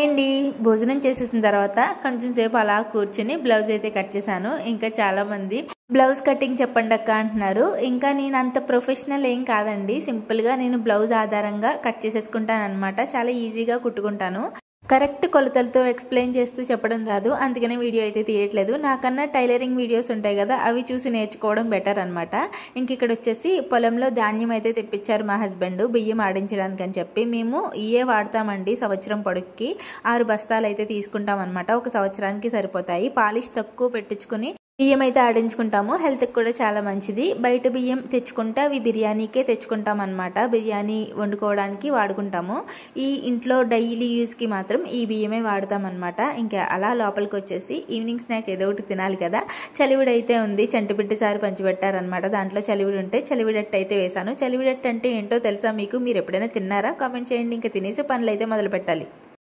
అండి భోజనం చేసేసిన తర్వాత కొంచెం సేపు అలా కూర్చుని బ్లౌజ్ అయితే కట్ చేశాను. ఇంకా చాలా మంది బ్లౌజ్ కటింగ్ చెప్పండి అక్క అంటున్నారు. ఇంకా నేను అంత ప్రొఫెషనల్ ఏం కాదండి, సింపుల్గా నేను బ్లౌజ్ ఆధారంగా కట్ చేసేసుకుంటాను అనమాట. చాలా ఈజీగా కుట్టుకుంటాను. కరెక్ట్ కొలతలతో ఎక్స్ప్లెయిన్ చేస్తూ చెప్పడం రాదు, అందుకనే వీడియో అయితే తీయట్లేదు. నాకన్నా టైలరింగ్ వీడియోస్ ఉంటాయి కదా, అవి చూసి నేర్చుకోవడం బెటర్ అనమాట. ఇంక ఇక్కడ వచ్చేసి పొలంలో ధాన్యం అయితే తెప్పించారు మా హస్బెండ్ బియ్యం ఆడించడానికి అని చెప్పి. మేము ఇయే వాడతామండి, సంవత్సరం పొడుక్కి 6 బస్తాలు అయితే తీసుకుంటాం అనమాట. ఒక సంవత్సరానికి సరిపోతాయి. పాలిష్ తక్కువ పెట్టించుకుని బియ్యం అయితే ఆడించుకుంటాము. హెల్త్కి కూడా చాలా మంచిది. బయట బియ్యం తెచ్చుకుంటే అవి బిర్యానీకే తెచ్చుకుంటాం అనమాట. బిర్యానీ వండుకోవడానికి వాడుకుంటాము. ఈ ఇంట్లో డైలీ యూస్కి మాత్రం ఈ బియ్యమే వాడతాం అనమాట. ఇంకా అలా లోపలికి వచ్చేసి ఈవినింగ్ స్నాక్ ఏదో ఒకటి తినాలి కదా. చలివిడి అయితే ఉంది, చంటిబిడ్డ సారి పంచిపెట్టారనమాట. దాంట్లో చలివిడి ఉంటే చలివిడట్టు అయితే వేశాను. చలివిడట్టు అంటే ఏంటో తెలుసా మీకు? మీరు ఎప్పుడైనా తిన్నారా? కామెంట్ చేయండి. ఇంకా తినేసి పనులు అయితే మొదలు పెట్టాలి.